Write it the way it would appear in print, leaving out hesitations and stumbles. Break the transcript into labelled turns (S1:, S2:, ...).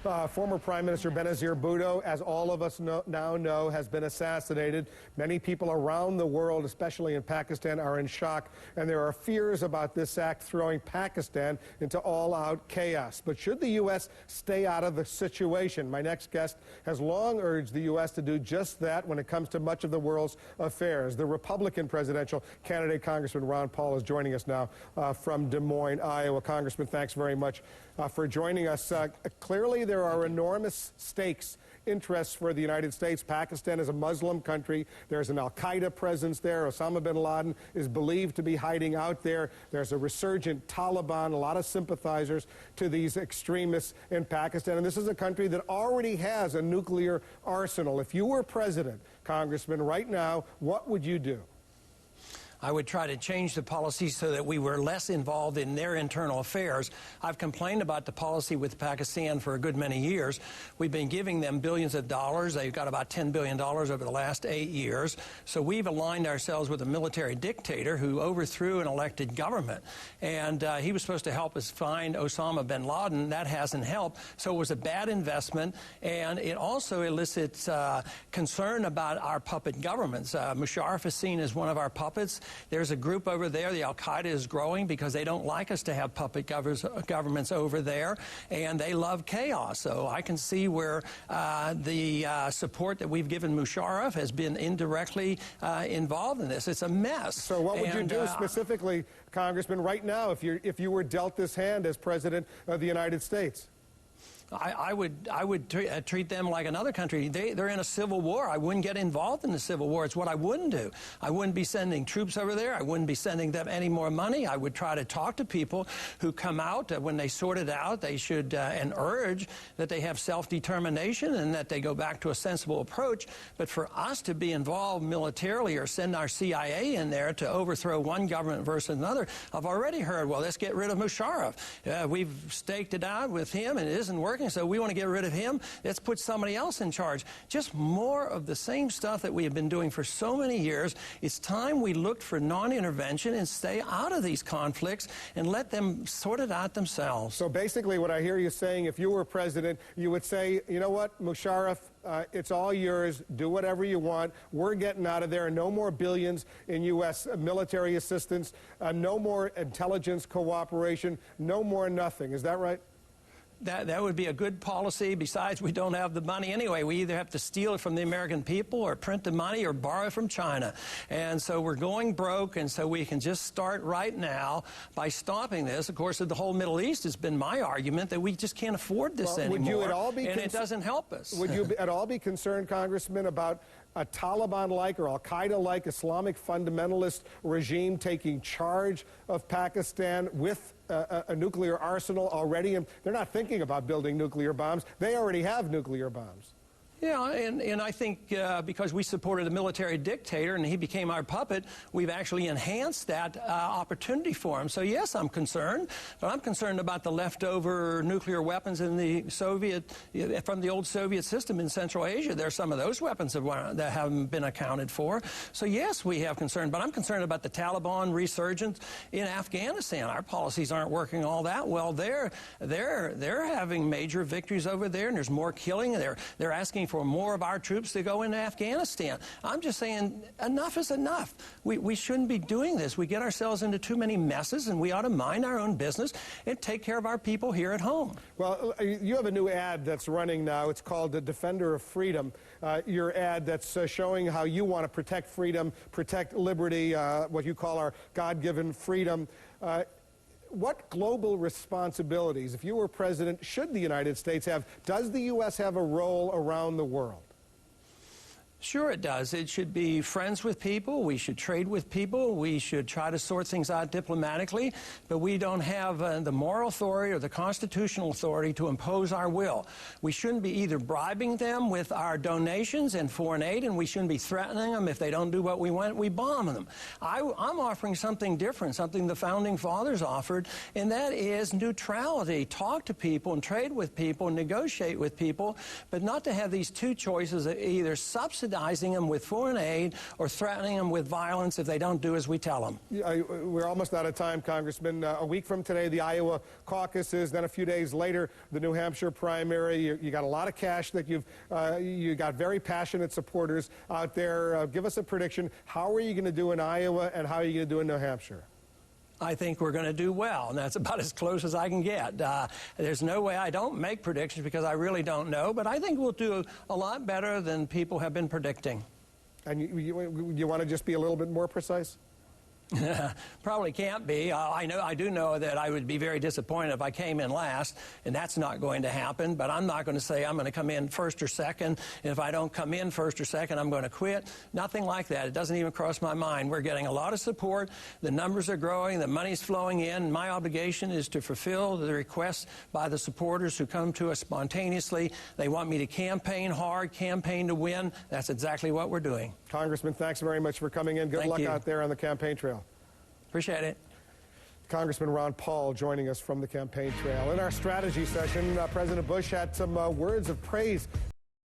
S1: Former Prime Minister Benazir Bhutto, as all of us now know, has been assassinated. Many people around the world, especially in Pakistan, are in shock, and there are fears about this act throwing Pakistan into all-out chaos. But should the U.S. stay out of the situation? My next guest has long urged the U.S. to do just that when it comes to much of the world's affairs. The Republican presidential candidate, Congressman Ron Paul, is joining us now from Des Moines, Iowa. Congressman, thanks very much for joining us. Clearly, there are enormous stakes, interests for the United States. Pakistan is a Muslim country. There's an al-Qaeda presence there. Osama bin Laden is believed to be hiding out there. There's a resurgent Taliban, a lot of sympathizers to these extremists in Pakistan. And this is a country that already has a nuclear arsenal. If you were president, Congressman, right now, what would you do?
S2: I would try to change the policy so that we were less involved in their internal affairs. I've complained about the policy with Pakistan for a good many years. We've been giving them billions of dollars. They've got about $10 billion over the last 8 years. So we've aligned ourselves with a military dictator who overthrew an elected government. And he was supposed to help us find Osama bin Laden. That hasn't helped. So it was a bad investment. And it also elicits concern about our puppet governments. Musharraf is seen as one of our puppets. There's a group over there, the al-Qaeda is growing because they don't like us to have puppet governments over there, and they love chaos. So I can see where the support that we've given Musharraf has been indirectly involved in this. It's a mess.
S1: So what would you do specifically, Congressman, right now if you were dealt this hand as President of the United States?
S2: I would treat them like another country. They're in a civil war. I wouldn't get involved in the civil war. It's what I wouldn't do. I wouldn't be sending troops over there. I wouldn't be sending them any more money. I would try to talk to people who come out. When they sort it out, they should and urge that they have self-determination and that they go back to a sensible approach. But for us to be involved militarily or send our CIA in there to overthrow one government versus another, I've already heard, well, let's get rid of Musharraf. We've staked it out with him and it isn't working. So we want to get rid of him. Let's put somebody else in charge. Just more of the same stuff that we have been doing for so many years. It's time we looked for non-intervention and stay out of these conflicts and let them sort it out themselves.
S1: So basically what I hear you saying, if you were president, you would say, you know what, Musharraf, it's all yours. Do whatever you want. We're getting out of there. No more billions in U.S. military assistance. No more intelligence cooperation. No more nothing. Is that right?
S2: That would be a good policy. Besides, we don't have the money anyway. We either have to steal it from the American people or print the money or borrow it from China. And so we're going broke, and so we can just start right now by stopping this. Of course, the whole Middle East has been my argument that we just can't afford this anymore,
S1: would you at all be
S2: and it doesn't help us.
S1: Would you at all be concerned, Congressman, about a Taliban-like or al-Qaeda-like Islamic fundamentalist regime taking charge of Pakistan with a nuclear arsenal already? And they're not thinking about building nuclear bombs. They already have nuclear bombs.
S2: Yeah, and I think because we supported a military dictator and he became our puppet, we've actually enhanced that opportunity for him. So yes, I'm concerned, but I'm concerned about the leftover nuclear weapons in the from the old Soviet system in Central Asia. There's some of those weapons that haven't been accounted for. So yes, we have concern, but I'm concerned about the Taliban resurgence in Afghanistan. Our policies aren't working all that well. They're having major victories over there, and there's more killing. They're asking for more of our troops to go into Afghanistan. I'm just saying enough is enough. We shouldn't be doing this. We get ourselves into too many messes, and we ought to mind our own business and take care of our people here at home.
S1: Well, you have a new ad that's running now. It's called The Defender of Freedom. Your ad that's showing how you want to protect freedom, protect liberty, what you call our God-given freedom. What global responsibilities, if you were president, should the United States have? Does the U.S. have a role around the world?
S2: Sure it does. It should be friends with people. We should trade with people. We should try to sort things out diplomatically. But we don't have the moral authority or the constitutional authority to impose our will. We shouldn't be either bribing them with our donations and foreign aid, and we shouldn't be threatening them. If they don't do what we want, we bomb them. I'm offering something different, something the Founding Fathers offered, and that is neutrality. Talk to people and trade with people and negotiate with people, but not to have these two choices of either subsidize subsidizing them with foreign aid or threatening them with violence if they don't do as we tell them.
S1: We're almost out of time, Congressman. A week from today, the Iowa caucuses. Then a few days later, the New Hampshire primary. You got a lot of cash that you got very passionate supporters out there. Give us a prediction. How are you going to do in Iowa, and how are you going to do in New Hampshire?
S2: I think we're going to do well, and that's about as close as I can get. There's no way I don't make predictions because I really don't know, but I think we'll do a lot better than people have been predicting.
S1: And you want to just be a little bit more precise?
S2: Probably can't be. I do know that I would be very disappointed if I came in last, and that's not going to happen. But I'm not going to say I'm going to come in first or second. And if I don't come in first or second, I'm going to quit. Nothing like that. It doesn't even cross my mind. We're getting a lot of support. The numbers are growing. The money's flowing in. My obligation is to fulfill the requests by the supporters who come to us spontaneously. They want me to campaign hard, campaign to win. That's exactly what we're doing.
S1: Congressman, thanks very much for coming in. Good luck out there on the campaign trail.
S2: Appreciate it.
S1: Congressman Ron Paul joining us from the campaign trail. In our strategy session, President Bush had some words of praise